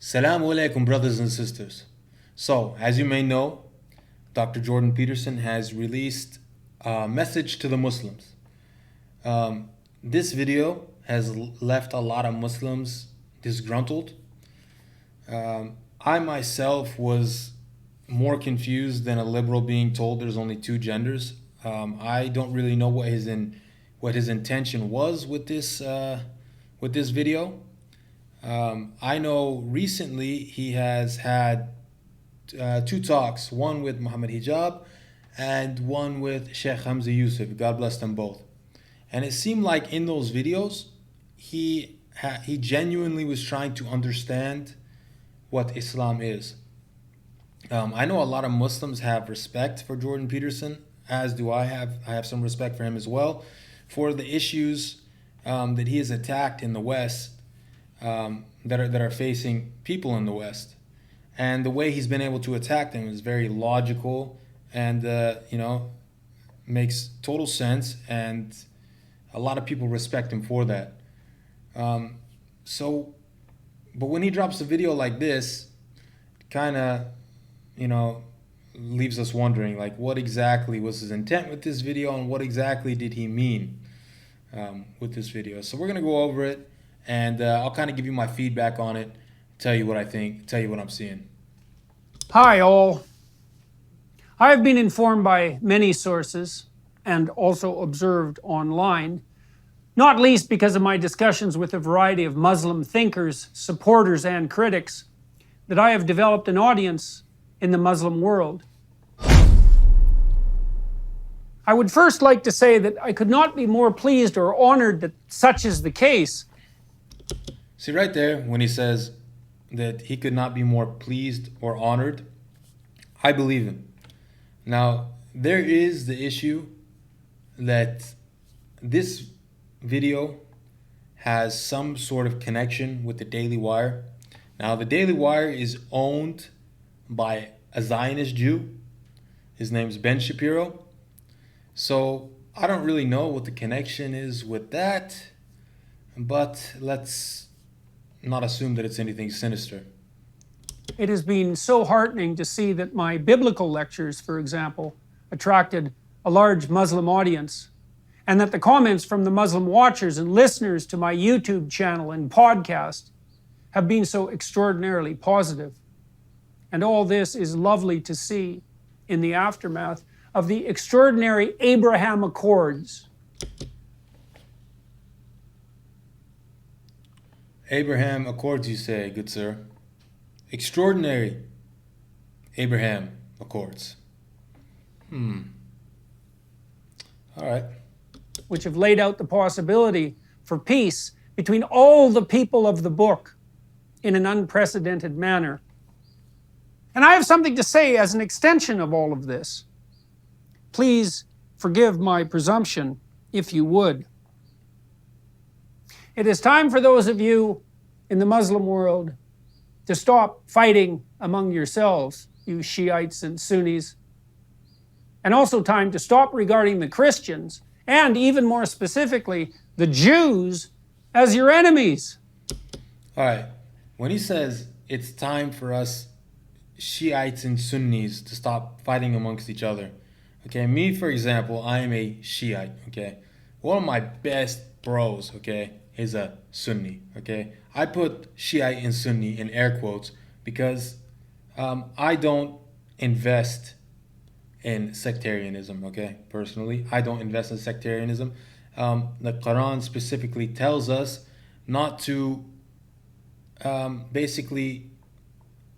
Assalamu alaikum, brothers and sisters. So, as you may know, Dr. Jordan Peterson has released a message to the Muslims. This video has left a lot of Muslims disgruntled. I myself was more confused than a liberal being told there's only two genders. I don't really know what his intention was with this video. I know recently he has had two talks, one with Muhammad Hijab and one with Sheikh Hamza Yusuf. God bless them both. And it seemed like in those videos, he genuinely was trying to understand what Islam is. I know a lot of Muslims have respect for Jordan Peterson, as do I have. I have some respect for him as well, for the issues that he has attacked in the West, that are facing people in the West, and the way he's been able to attack them is very logical and makes total sense, and a lot of people respect him for that. But when he drops a video like this, kind of leaves us wondering, like, what exactly was his intent with this video and what exactly did he mean with this video. So we're going to go over it, and I'll kind of give you my feedback on it, tell you what I think, tell you what I'm seeing. Hi all. I have been informed by many sources and also observed online, not least because of my discussions with a variety of Muslim thinkers, supporters and critics, that I have developed an audience in the Muslim world. I would first like to say that I could not be more pleased or honored that such is the case. See right there, when he says that he could not be more pleased or honored, I believe him. Now, there is the issue that this video has some sort of connection with the Daily Wire. Now, the Daily Wire is owned by a Zionist Jew. His name's Ben Shapiro. So I don't really know what the connection is with that, but let's not assume that it's anything sinister. It has been so heartening to see that my biblical lectures, for example, attracted a large Muslim audience, and that the comments from the Muslim watchers and listeners to my YouTube channel and podcast have been so extraordinarily positive. And all this is lovely to see in the aftermath of the extraordinary Abraham Accords. Abraham Accords, you say, good sir. Extraordinary Abraham Accords. All right. Which have laid out the possibility for peace between all the people of the book in an unprecedented manner. And I have something to say as an extension of all of this. Please forgive my presumption, if you would. It is time for those of you in the Muslim world to stop fighting among yourselves, you Shiites and Sunnis, and also time to stop regarding the Christians, and even more specifically, the Jews, as your enemies. All right. When he says it's time for us Shiites and Sunnis to stop fighting amongst each other, okay, me, for example, I am a Shiite, okay? One of my best bros, okay, is a Sunni, okay? I put Shiite and Sunni in air quotes because I don't invest in sectarianism, okay? Personally, I don't invest in sectarianism. The Quran specifically tells us not to basically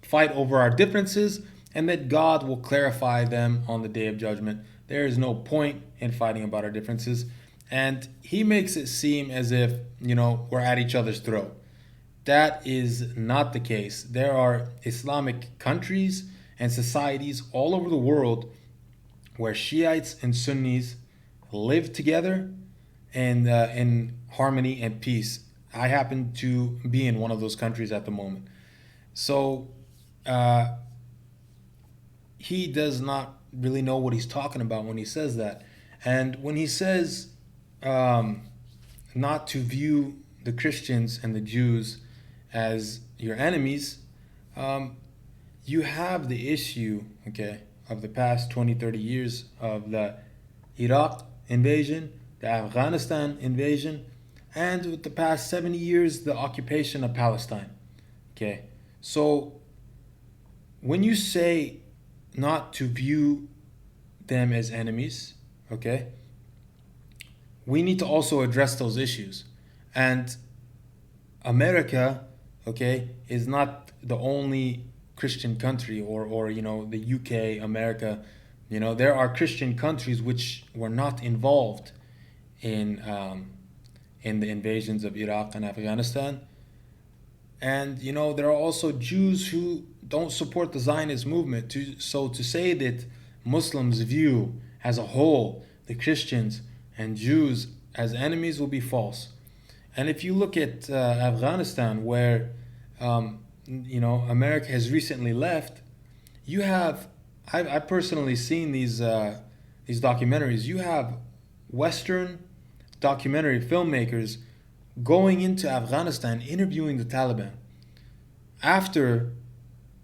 fight over our differences, and that God will clarify them on the Day of Judgment. There is no point in fighting about our differences. And he makes it seem as if, we're at each other's throat. That is not the case. There are Islamic countries and societies all over the world where Shiites and Sunnis live together and in harmony and peace. I happen to be in one of those countries at the moment. So he does not really know what he's talking about when he says that. And when he says not to view the Christians and the Jews as your enemies, Um, you have the issue, okay, of the past 20, 30 years of the Iraq invasion, the Afghanistan invasion, and with the past 70 years, the occupation of Palestine. Okay, so when you say not to view them as enemies, okay, we need to also address those issues. And America, okay, is not the only Christian country, or the UK, America. There are Christian countries which were not involved in in the invasions of Iraq and Afghanistan. And there are also Jews who don't support the Zionist movement. So to say that Muslims view as a whole the Christians and Jews as enemies will be false. And if you look at Afghanistan, where America has recently left, you have I've personally seen these documentaries. You have Western documentary filmmakers going into Afghanistan interviewing the Taliban after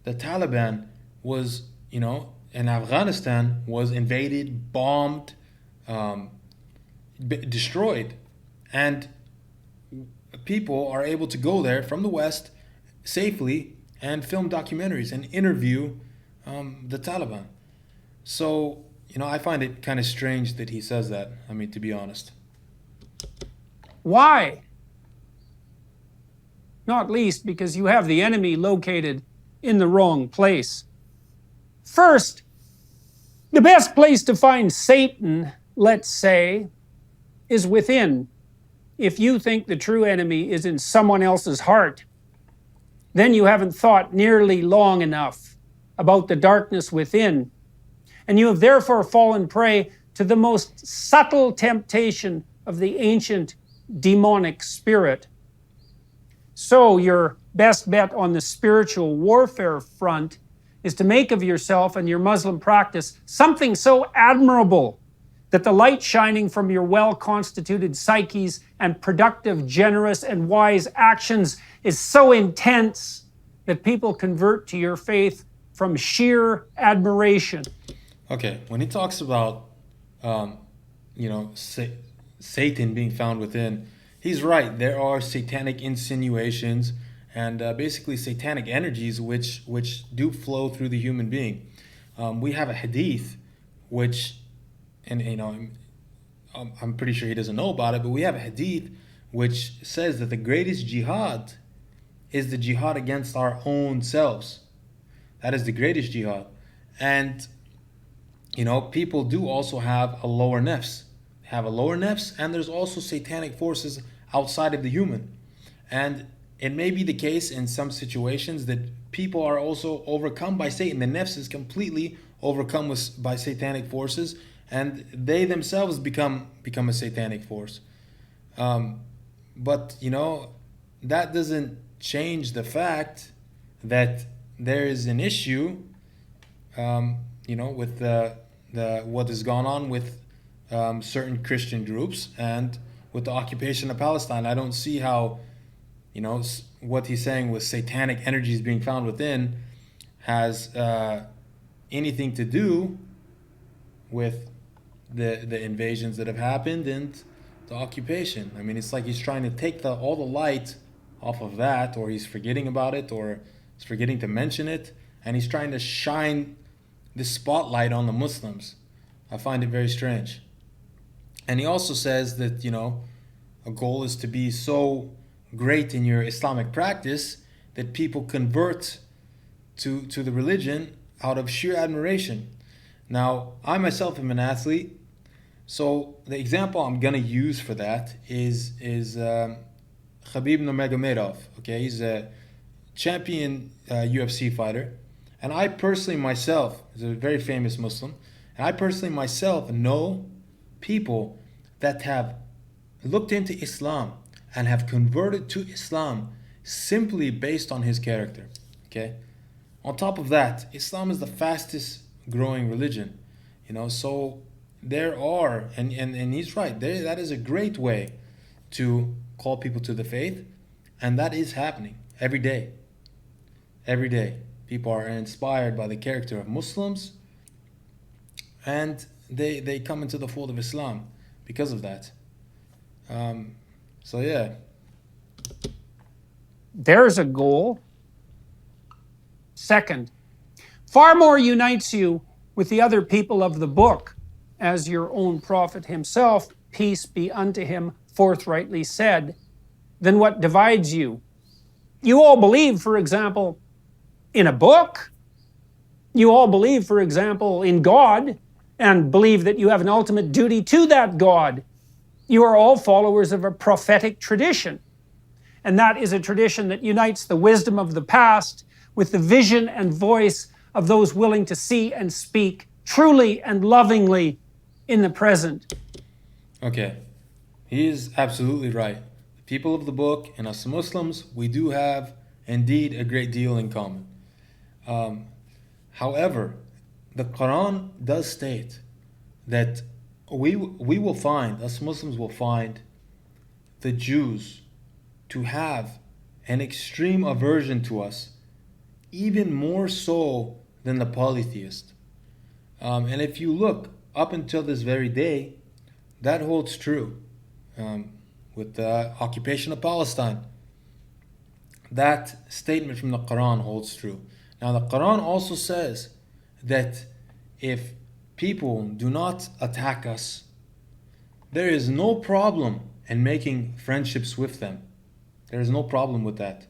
the Taliban was in Afghanistan was invaded, bombed, um, destroyed, and people are able to go there from the West safely and film documentaries and interview the Taliban. So, I find it kind of strange that he says that. I mean, to be honest. Why? Not least because you have the enemy located in the wrong place. First, the best place to find Satan, let's say, is within. If you think the true enemy is in someone else's heart, then you haven't thought nearly long enough about the darkness within, and you have therefore fallen prey to the most subtle temptation of the ancient demonic spirit. So your best bet on the spiritual warfare front is to make of yourself and your Muslim practice something so admirable that the light shining from your well-constituted psyches and productive, generous, and wise actions is so intense that people convert to your faith from sheer admiration. Okay, when he talks about, Satan being found within, he's right. There are satanic insinuations and basically satanic energies which do flow through the human being. We have a hadith, which, and I'm pretty sure he doesn't know about it, but we have a hadith which says that the greatest jihad is the jihad against our own selves. That is the greatest jihad. And people do also have a lower nafs. They have a lower nafs, and there's also satanic forces outside of the human. And it may be the case in some situations that people are also overcome by Satan. The nafs is completely overcome by satanic forces, and they themselves become a satanic force. But that doesn't change the fact that there is an issue, with the what has gone on with certain Christian groups and with the occupation of Palestine. I don't see how, what he's saying with satanic energies being found within has anything to do with the invasions that have happened and the occupation. I mean, it's like he's trying to take all the light off of that, or he's forgetting about it, or he's forgetting to mention it, and he's trying to shine the spotlight on the Muslims. I find it very strange. And he also says that, a goal is to be so great in your Islamic practice that people convert to the religion out of sheer admiration. Now, I myself am an athlete, so the example I'm gonna use for that is Khabib Nurmagomedov. Okay, he's a champion UFC fighter, and I personally myself is a very famous Muslim, and I personally myself know people that have looked into Islam and have converted to Islam simply based on his character. Okay, on top of that, Islam is the fastest growing religion. So there are, and he's right. That is a great way to call people to the faith, and that is happening every day. every day. People are inspired by the character of Muslims, and they come into the fold of Islam because of that. Um, so yeah. There's a goal. Second, far more unites you with the other people of the book, as your own prophet himself, peace be unto him, forthrightly said, than what divides you. You all believe, for example, in a book. You all believe, for example, in God, and believe that you have an ultimate duty to that God. You are all followers of a prophetic tradition. And that is a tradition that unites the wisdom of the past with the vision and voice of those willing to see and speak truly and lovingly in the present. Okay. He is absolutely right. The people of the book and us Muslims, we do have indeed a great deal in common. Um, However, the Quran does state that we will find, us Muslims will find, the Jews to have an extreme aversion to us, even more so than the polytheist. And if you look up until this very day, that holds true. Um, with the occupation of Palestine, that statement from the Quran holds true. Now, the Quran also says that if people do not attack us, there is no problem in making friendships with them. There is no problem with that.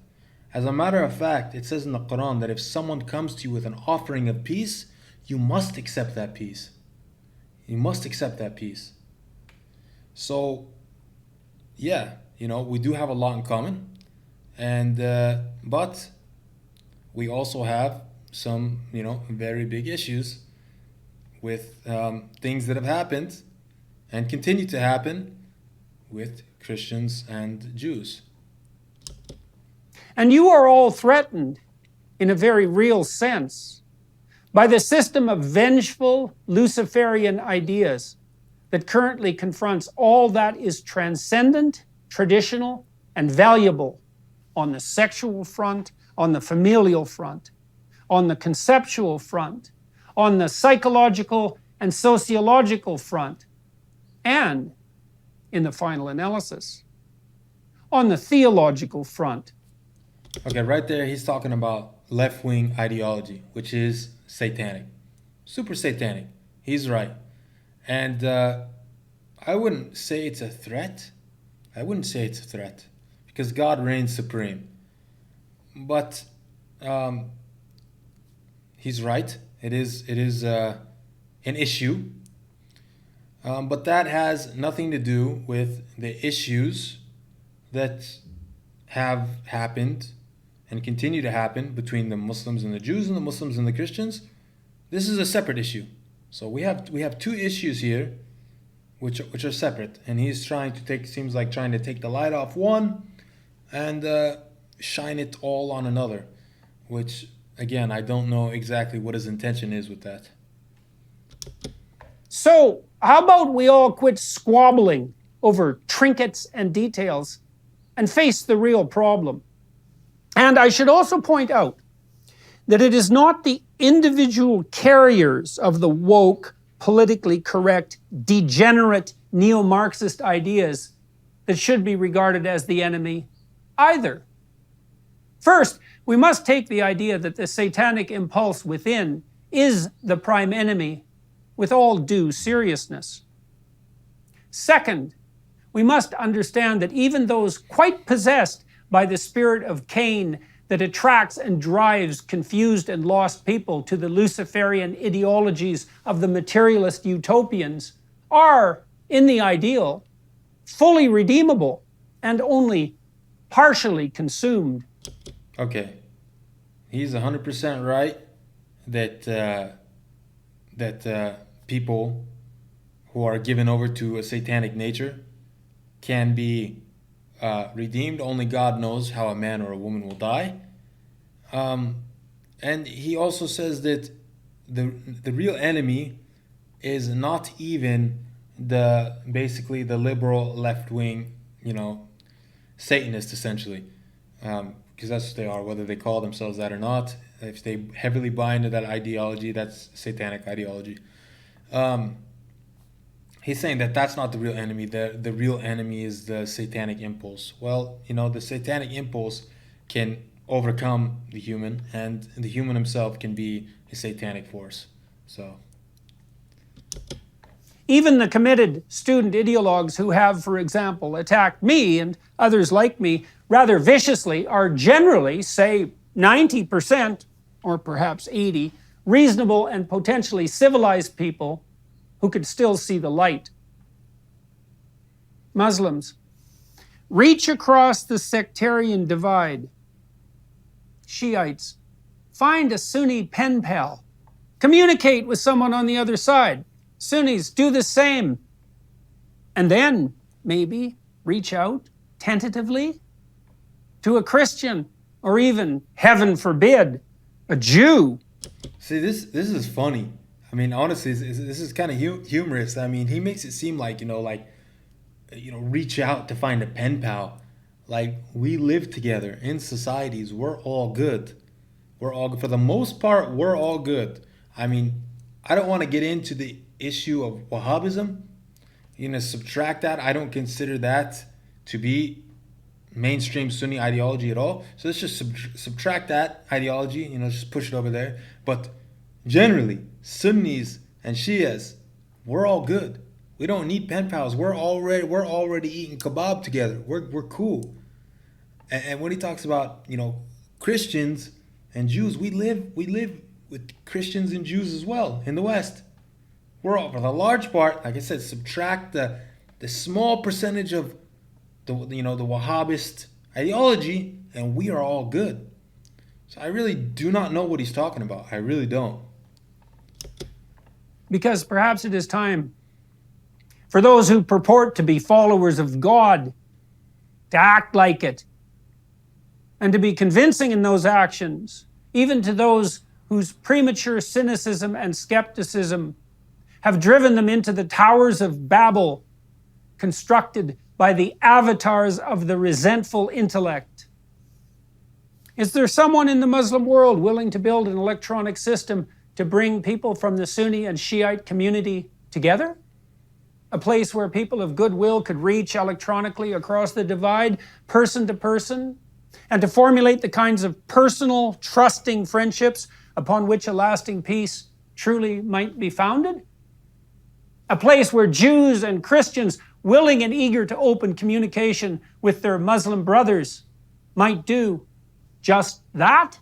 As a matter of fact, it says in the Quran that if someone comes to you with an offering of peace, you must accept that peace. You must accept that peace. So, yeah, we do have a lot in common, and but we also have some, very big issues with things that have happened and continue to happen with Christians and Jews. And you are all threatened, in a very real sense, by the system of vengeful Luciferian ideas that currently confronts all that is transcendent, traditional, and valuable on the sexual front, on the familial front, on the conceptual front, on the psychological and sociological front, and, in the final analysis, on the theological front. Okay, right there, he's talking about left wing ideology, which is satanic, super satanic. He's right. And I wouldn't say it's a threat. I wouldn't say it's a threat because God reigns supreme. But um, he's right. It is an issue. But that has nothing to do with the issues that have happened and continue to happen between the Muslims and the Jews and the Muslims and the Christians. This is a separate issue. So we have two issues here which are separate, and he's seems like trying to take the light off one and shine it all on another, which again, I don't know exactly what his intention is with that. So, how about we all quit squabbling over trinkets and details and face the real problem? And I should also point out that it is not the individual carriers of the woke, politically correct, degenerate neo-Marxist ideas that should be regarded as the enemy either. First, we must take the idea that the satanic impulse within is the prime enemy with all due seriousness. Second, we must understand that even those quite possessed by the spirit of Cain that attracts and drives confused and lost people to the Luciferian ideologies of the materialist utopians are, in the ideal, fully redeemable and only partially consumed. Okay, he's 100% right that people who are given over to a satanic nature can be redeemed. Only God knows how a man or a woman will die. And he also says that the real enemy is not even basically the liberal left wing, Satanist essentially. because that's what they are, whether they call themselves that or not. If they heavily buy into that ideology, that's satanic ideology. Um, he's saying that that's not the real enemy. The real enemy is the satanic impulse. Well, the satanic impulse can overcome the human, and the human himself can be a satanic force. So Even the committed student ideologues who have, for example, attacked me and others like me rather viciously are generally, say, 90% or perhaps 80, reasonable and potentially civilized people who could still see the light. Muslims, reach across the sectarian divide. Shiites, find a Sunni pen pal. Communicate with someone on the other side. Sunnis, do the same. And then, maybe, reach out, tentatively, to a Christian, or even, heaven forbid, a Jew. see, this is funny. I mean, honestly, this is kind of humorous. I mean, he makes it seem like reach out to find a pen pal. Like, we live together in societies. We're all good. We're all good. For the most part, we're all good. I mean, I don't want to get into the issue of Wahhabism. Subtract that. I don't consider that to be mainstream Sunni ideology at all. So let's just subtract that ideology, just push it over there. But generally, Sunnis and Shias, we're all good. We don't need pen pals. We're already eating kebab together. We're cool. And when he talks about Christians and Jews, we live with Christians and Jews as well in the West. We're all, for the large part, like I said, subtract the small percentage of the Wahhabist ideology, and we are all good. So I really do not know what he's talking about. I really don't. Because perhaps it is time for those who purport to be followers of God to act like it, and to be convincing in those actions, even to those whose premature cynicism and skepticism have driven them into the towers of Babel, constructed by the avatars of the resentful intellect. Is there someone in the Muslim world willing to build an electronic system to bring people from the Sunni and Shiite community together? A place where people of goodwill could reach electronically across the divide, person to person, and to formulate the kinds of personal, trusting friendships upon which a lasting peace truly might be founded? A place where Jews and Christians, willing and eager to open communication with their Muslim brothers, might do just that?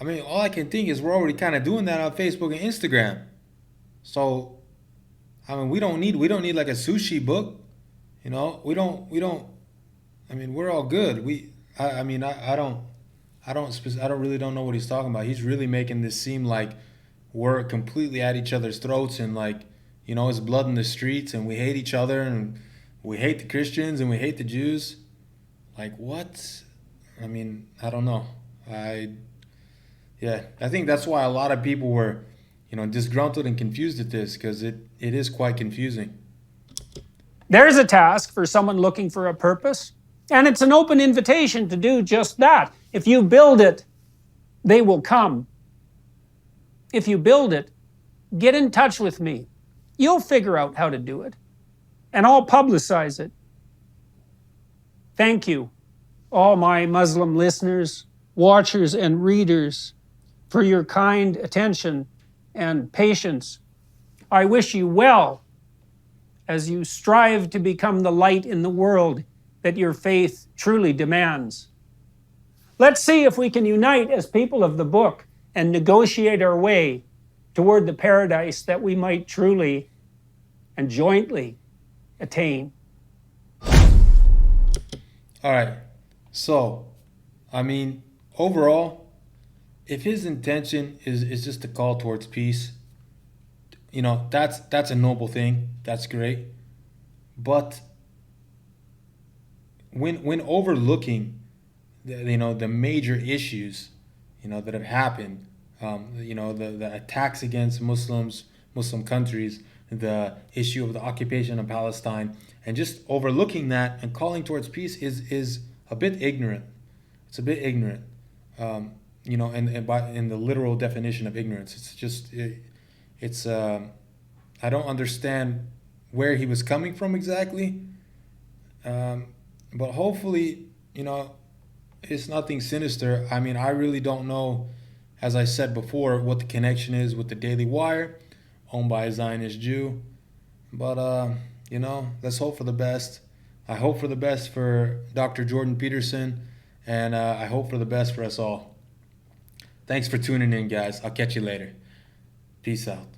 I mean, all I can think is we're already kind of doing that on Facebook and Instagram. So, I mean, we don't need like a sushi book. We don't. I mean, we're all good. I really don't know what he's talking about. He's really making this seem like we're completely at each other's throats, and like, it's blood in the streets, and we hate each other, and we hate the Christians, and we hate the Jews. Like, what? I mean, I don't know. I think that's why a lot of people were, disgruntled and confused at this, because it is quite confusing. There's a task for someone looking for a purpose, and it's an open invitation to do just that. If you build it, they will come. If you build it, get in touch with me. You'll figure out how to do it, and I'll publicize it. Thank you, all my Muslim listeners, watchers, and readers, for your kind attention and patience. I wish you well as you strive to become the light in the world that your faith truly demands. Let's see if we can unite as people of the book and negotiate our way toward the paradise that we might truly and jointly attain. All right. So, I mean, overall, if his intention is just to call towards peace, that's a noble thing. That's great. But when overlooking the major issues that have happened, the attacks against Muslim countries, the issue of the occupation of Palestine, and just overlooking that and calling towards peace is a bit ignorant. It's a bit ignorant. And by in the literal definition of ignorance, it's I don't understand where he was coming from exactly. Um, but hopefully, it's nothing sinister. I mean, I really don't know, as I said before, what the connection is with the Daily Wire, owned by a Zionist Jew. But let's hope for the best. I hope for the best for Dr. Jordan Peterson, and I hope for the best for us all. Thanks for tuning in, guys. I'll catch you later. Peace out.